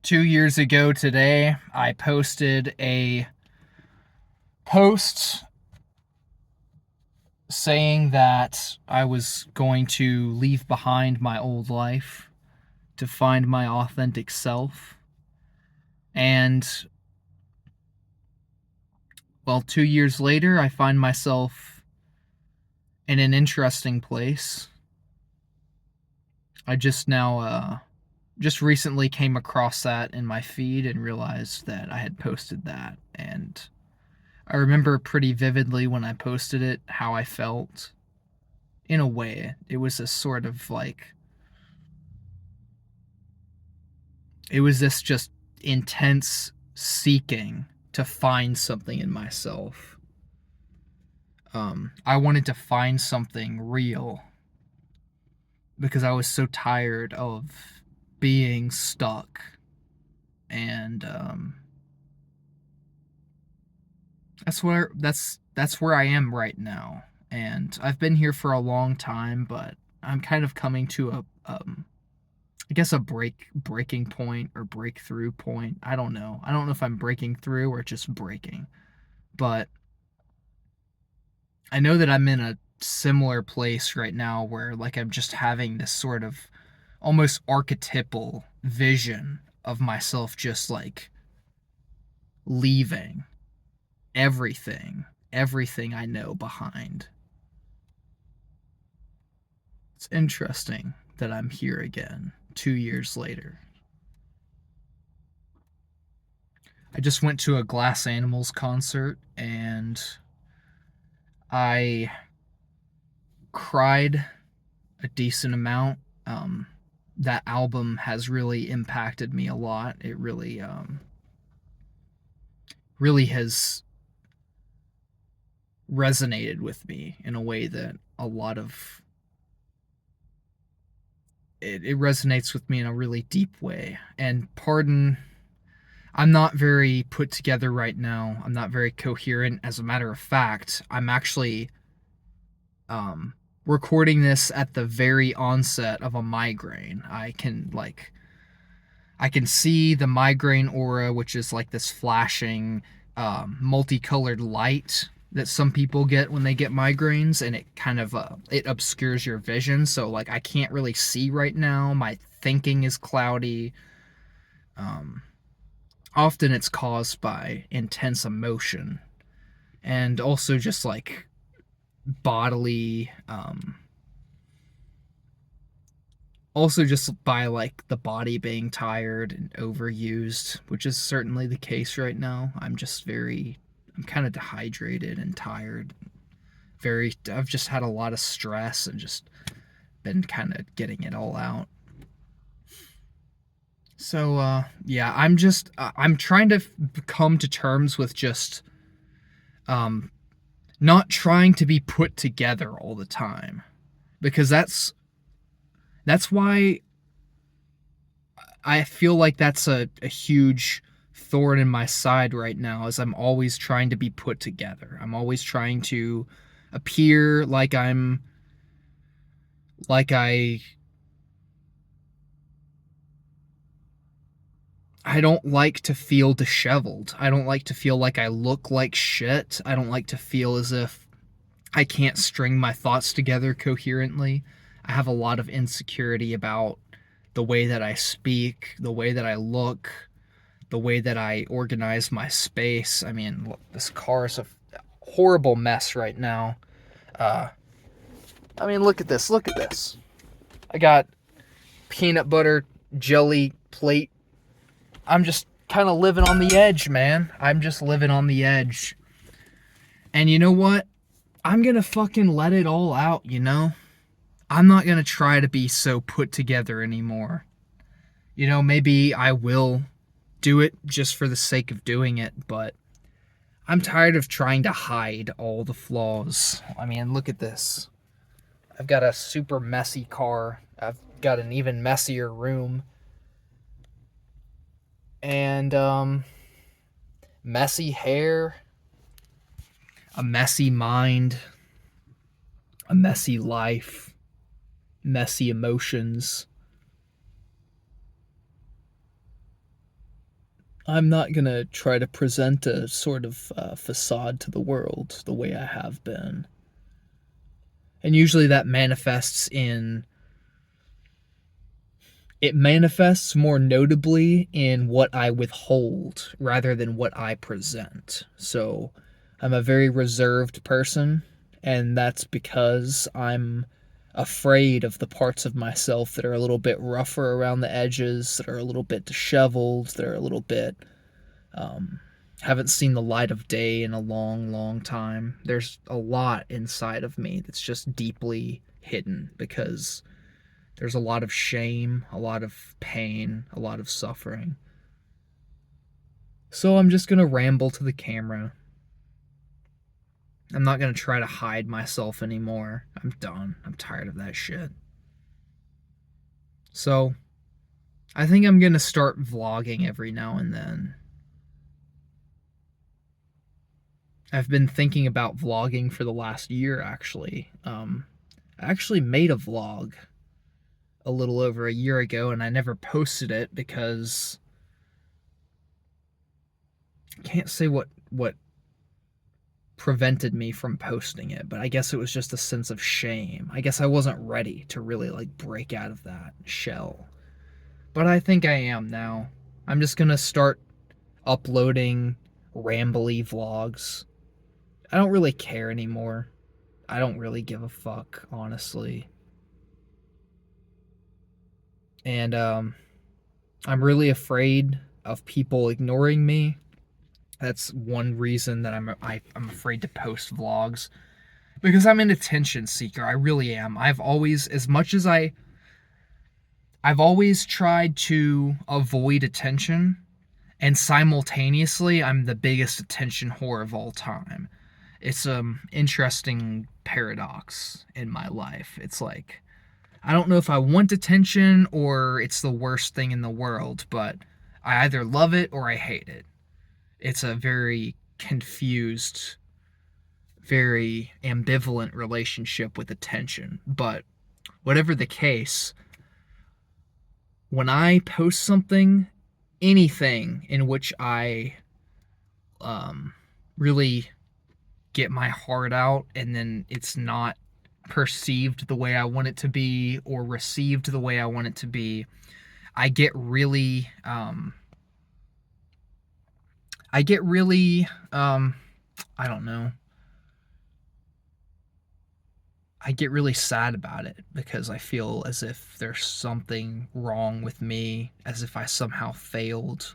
2 years ago today, I posted a post saying that I was going to leave behind my old life to find my authentic self. And, well, 2 years later, I find myself in an interesting place. I just recently came across that in my feed and realized that I had posted that. And I remember pretty vividly when I posted it how I felt. In a way, it was a sort of like, it was this just intense seeking to find something in myself. I wanted to find something real because I was so tired of being stuck. And that's where I am right now. And I've been here for a long time, but I'm kind of coming to I guess a breaking point or breakthrough point. I don't know. I don't know if I'm breaking through or just breaking. But I know that I'm in a similar place right now where like I'm just having this sort of almost archetypal vision of myself just like leaving everything, everything I know behind. It's interesting that I'm here again 2 years later. I just went to a Glass Animals concert and I cried a decent amount. That album has really impacted me a lot. It really has resonated with me in a way that a lot of it resonates with me in a really deep way. And pardon, I'm not very put together right now. I'm not very coherent. As a matter of fact, I'm actually um, recording this at the very onset of a migraine. I can see the migraine aura, which is like this flashing, multicolored light that some people get when they get migraines, and it kind of it obscures your vision. So like I can't really see right now. My thinking is cloudy. Um, Often it's caused by intense emotion and also just like bodily also just by like the body being tired and overused, which is certainly the case right now. I'm kind of dehydrated and tired. I've just had a lot of stress and just been kind of getting it all out. So yeah, I'm trying to come to terms with just um not trying to be put together all the time, because that's why I feel like that's a huge thorn in my side right now, is I'm always trying to be put together. I'm always trying to appear like like I don't like to feel disheveled. I don't like to feel like I look like shit. I don't like to feel as if I can't string my thoughts together coherently. I have a lot of insecurity about the way that I speak, the way that I look, the way that I organize my space. I mean, look, this car is a horrible mess right now. Uh, I mean, look at this. Look at this. I got peanut butter jelly plate. I'm just kind of living on the edge, man. I'm just living on the edge. And you know what? I'm gonna fucking let it all out, you know? I'm not gonna try to be so put together anymore. You know, maybe I will do it just for the sake of doing it, but I'm tired of trying to hide all the flaws. I mean, look at this. I've got a super messy car. I've got an even messier room. And, messy hair, a messy mind, a messy life, messy emotions. I'm not gonna try to present a sort of facade to the world the way I have been. And usually that manifests more notably in what I withhold rather than what I present. So I'm a very reserved person, and that's because I'm afraid of the parts of myself that are a little bit rougher around the edges, that are a little bit disheveled, that are a little bit um, haven't seen the light of day in a long, long time. There's a lot inside of me that's just deeply hidden because there's a lot of shame, a lot of pain, a lot of suffering. So I'm just going to ramble to the camera. I'm not going to try to hide myself anymore. I'm done. I'm tired of that shit. So I think I'm going to start vlogging every now and then. I've been thinking about vlogging for the last year, actually. I actually made a vlog a little over a year ago, and I never posted it because I can't say what prevented me from posting it, but I guess it was just a sense of shame. I guess I wasn't ready to really like break out of that shell. But I think I am now. I'm just gonna start uploading rambly vlogs. I don't really care anymore. I don't really give a fuck, honestly. And I'm really afraid of people ignoring me. That's one reason that I'm afraid to post vlogs, because I'm an attention seeker. I really am. I've always tried to avoid attention, and simultaneously I'm the biggest attention whore of all time. It's an interesting paradox in my life. It's like I don't know if I want attention or it's the worst thing in the world, but I either love it or I hate it. It's a very confused, very ambivalent relationship with attention. But whatever the case, when I post something, anything in which I really get my heart out and then it's not perceived the way I want it to be or received the way I want it to be, I get really I get really I don't know. I get really sad about it because I feel as if there's something wrong with me, as if I somehow failed.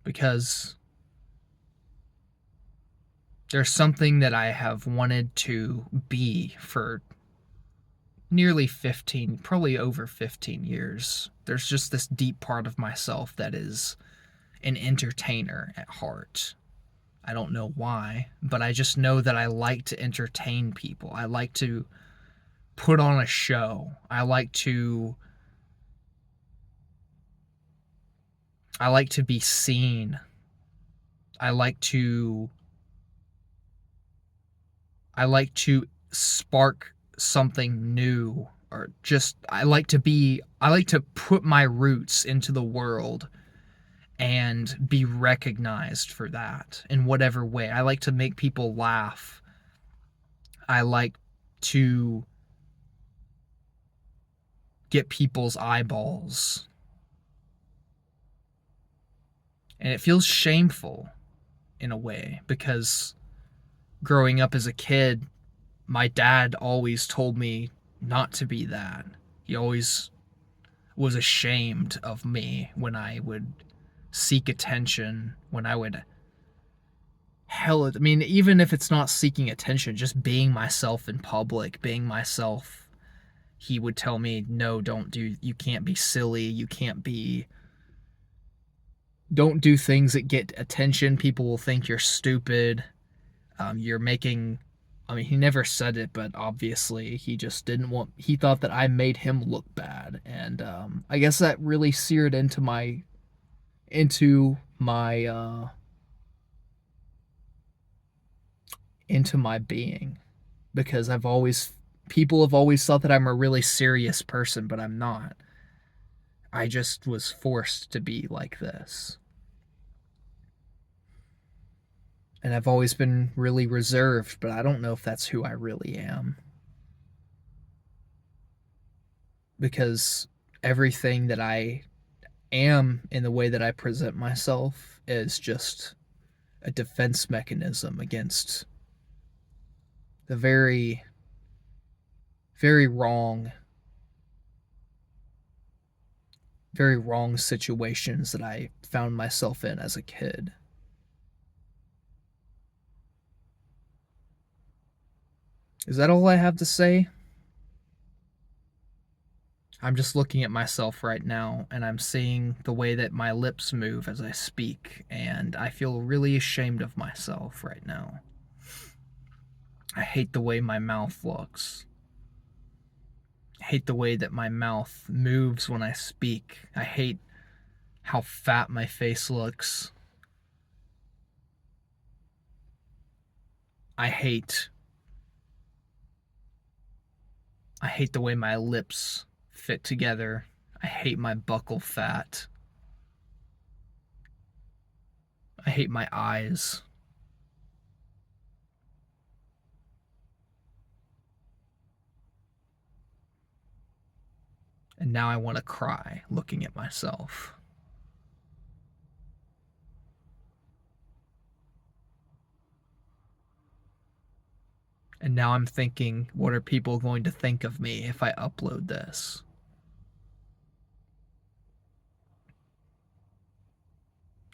Because there's something that I have wanted to be for nearly 15, probably over 15 years. There's just this deep part of myself that is an entertainer at heart. I don't know why, but I just know that I like to entertain people. I like to put on a show. I like to be seen. I like to I like to spark something new, or just I like to put my roots into the world and be recognized for that in whatever way. I like to make people laugh. I like to get people's eyeballs. And it feels shameful in a way because growing up as a kid, my dad always told me not to be that. He always was ashamed of me when I would seek attention, when I would I mean, even if it's not seeking attention, just being myself in public, being myself, he would tell me, no, you can't be silly, don't do things that get attention. People will think you're stupid. You're making, I mean, he never said it, but obviously he just didn't he thought that I made him look bad. And I guess that really seared into my, into my being, because people have always thought that I'm a really serious person, but I'm not. I just was forced to be like this. And I've always been really reserved, but I don't know if that's who I really am. Because everything that I am in the way that I present myself is just a defense mechanism against the very, very wrong situations that I found myself in as a kid. Is that all I have to say? I'm just looking at myself right now and I'm seeing the way that my lips move as I speak, and I feel really ashamed of myself right now. I hate the way my mouth looks. I hate the way that my mouth moves when I speak. I hate how fat my face looks. I hate the way my lips fit together. I hate my buccal fat. I hate my eyes. And now I want to cry looking at myself. And now I'm thinking, what are people going to think of me if I upload this?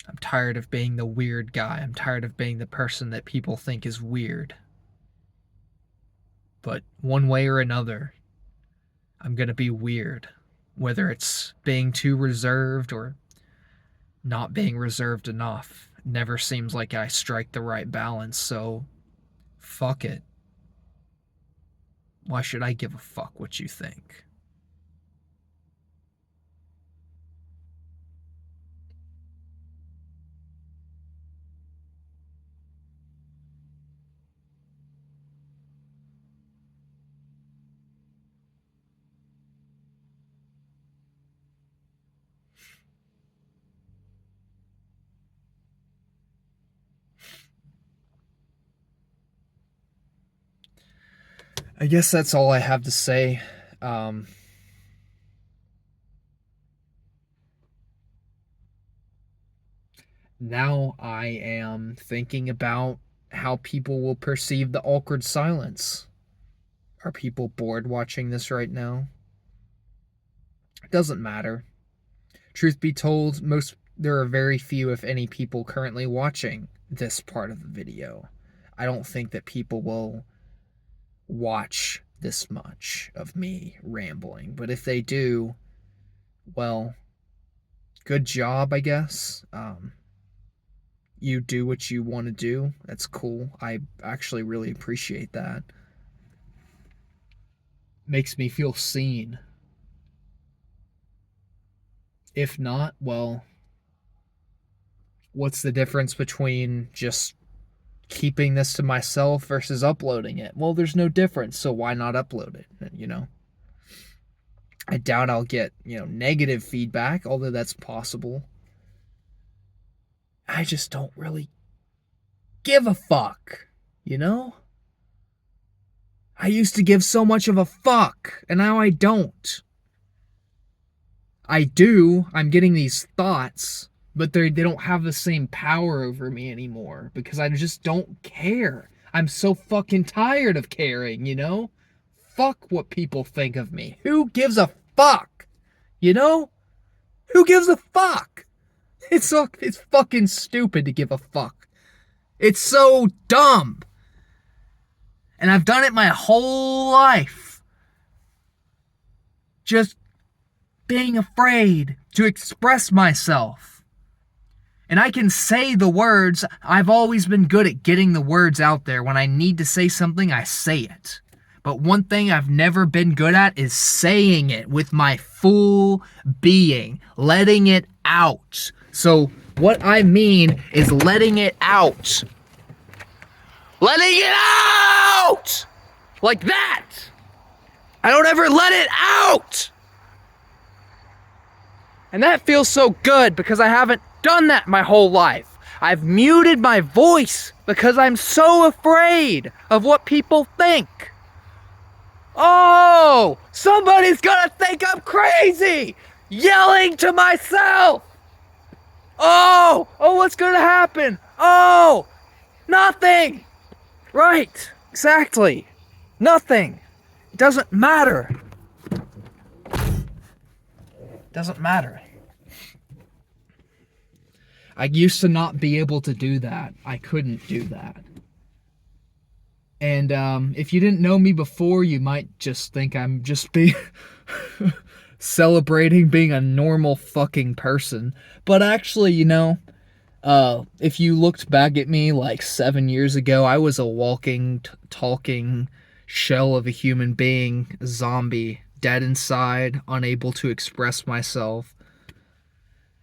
I'm tired of being the weird guy. I'm tired of being the person that people think is weird. But one way or another, I'm going to be weird. Whether it's being too reserved or not being reserved enough. It never seems like I strike the right balance, so fuck it. Why should I give a fuck what you think? I guess that's all I have to say. Now I am thinking about how people will perceive the awkward silence. Are people bored watching this right now? It doesn't matter. Truth be told, there are very few, if any, people currently watching this part of the video. I don't think that people will watch this much of me rambling, but if they do, well, good job, I guess. You do what you want to do. That's cool. I actually really appreciate that. Makes me feel seen. If not, well, what's the difference between just keeping this to myself versus uploading it? Well, there's no difference, so why not upload it, you know? I doubt I'll get, negative feedback, although that's possible. I just don't really give a fuck, you know? I used to give so much of a fuck, and now I don't. I do. I'm getting these thoughts, but they don't have the same power over me anymore because I just don't care. I'm so fucking tired of caring, you know? Fuck what people think of me. Who gives a fuck? You know? Who gives a fuck? It's fucking stupid to give a fuck. It's so dumb. And I've done it my whole life. Just being afraid to express myself. And I can say the words. I've always been good at getting the words out there. When I need to say something, I say it. But one thing I've never been good at is saying it with my full being. Letting it out. So what I mean is letting it out. Letting it out! Like that! I don't ever let it out! And that feels so good because I haven't done that my whole life. I've muted my voice because I'm so afraid of what people think. Oh, somebody's gonna think I'm crazy! Yelling to myself! Oh, what's gonna happen? Oh, nothing! Right, exactly. Nothing. It doesn't matter. It doesn't matter. I used to not be able to do that. I couldn't do that. And if you didn't know me before, you might just think I'm just being celebrating being a normal fucking person. But actually, if you looked back at me like 7 years ago, I was a walking, talking shell of a human being, a zombie, dead inside, unable to express myself.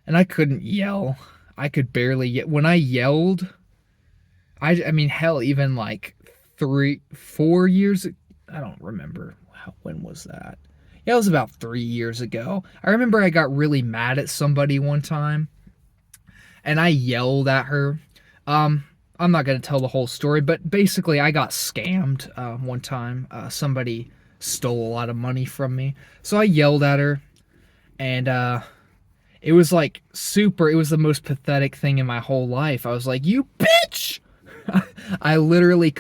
And I couldn't yell. I could barely yell. When I yelled, I mean, hell, even like 4 years, I don't remember when was that. Yeah, it was about 3 years ago. I remember I got really mad at somebody one time, and I yelled at her. I'm not gonna tell the whole story, but basically, I got scammed one time. Somebody stole a lot of money from me, so I yelled at her, and it was like super. It was the most pathetic thing in my whole life. I was like, "You bitch!" I literally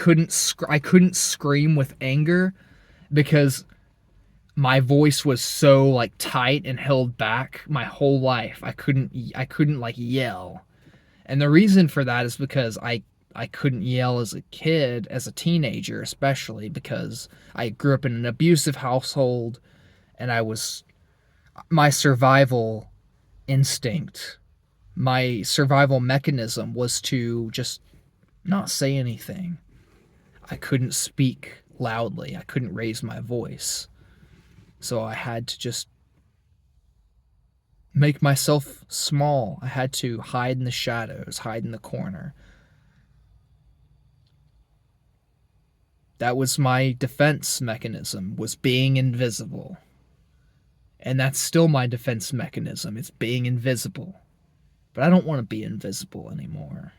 I couldn't scream with anger because my voice was so like tight and held back my whole life. I couldn't like yell. And the reason for that is because I couldn't yell as a kid, as a teenager especially, because I grew up in an abusive household, and my survival instinct, my survival mechanism was to just not say anything. I couldn't speak loudly. I couldn't raise my voice. So I had to just make myself small. I had to hide in the shadows, hide in the corner. That was my defense mechanism, was being invisible. And that's still my defense mechanism. It's being invisible. But I don't want to be invisible anymore.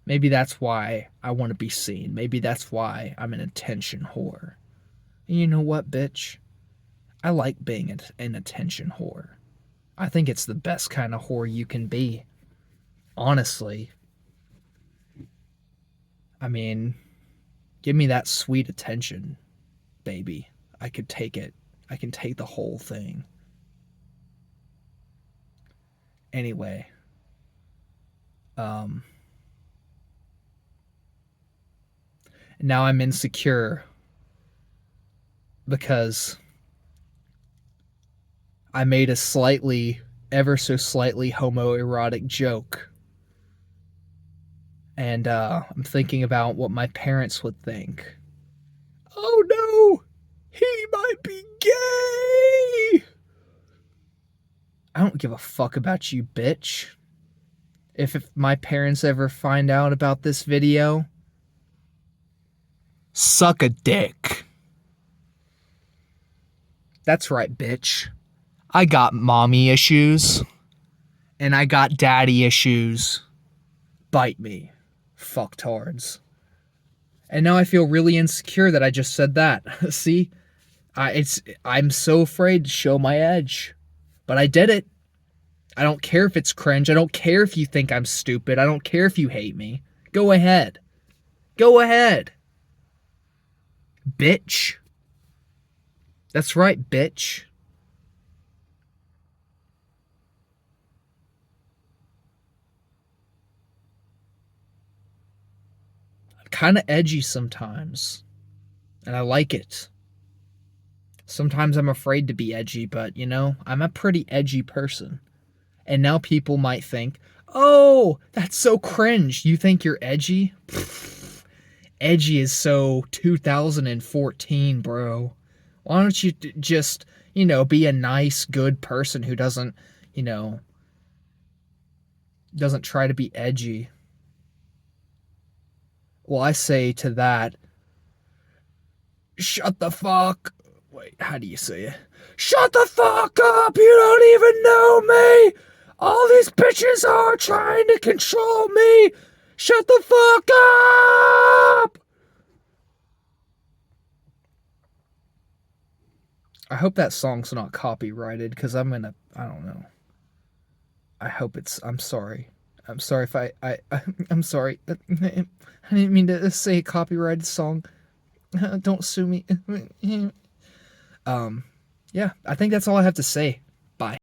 Maybe that's why I want to be seen. Maybe that's why I'm an attention whore. And you know what, bitch? I like being an attention whore. I think it's the best kind of whore you can be. Honestly. I mean, give me that sweet attention, baby. I could take it. I can take the whole thing. Anyway. Now I'm insecure because I made a ever so slightly homoerotic joke. And I'm thinking about what my parents would think. Oh no! He might be gay! I don't give a fuck about you, bitch. If my parents ever find out about this video, suck a dick. That's right, bitch. I got mommy issues. And I got daddy issues. Bite me, fucktards. And now I feel really insecure that I just said that. See? I'm so afraid to show my edge. But I did it. I don't care if it's cringe. I don't care if you think I'm stupid. I don't care if you hate me. Go ahead. Go ahead. Bitch. That's right, bitch. I'm kind of edgy sometimes. And I like it. Sometimes I'm afraid to be edgy, but, I'm a pretty edgy person. And now people might think, oh, that's so cringe. You think you're edgy? Pfft, edgy is so 2014, bro. Why don't you just, be a nice, good person who doesn't try to be edgy? Well, I say to that, shut the fuck. Wait, how do you say it? Shut the fuck up! You don't even know me! All these bitches are trying to control me! Shut the fuck up! I hope that song's not copyrighted, because I don't know. I hope it's, I'm sorry. I'm sorry if I'm sorry. I didn't mean to say a copyrighted song. Don't sue me. Yeah, I think that's all I have to say. Bye.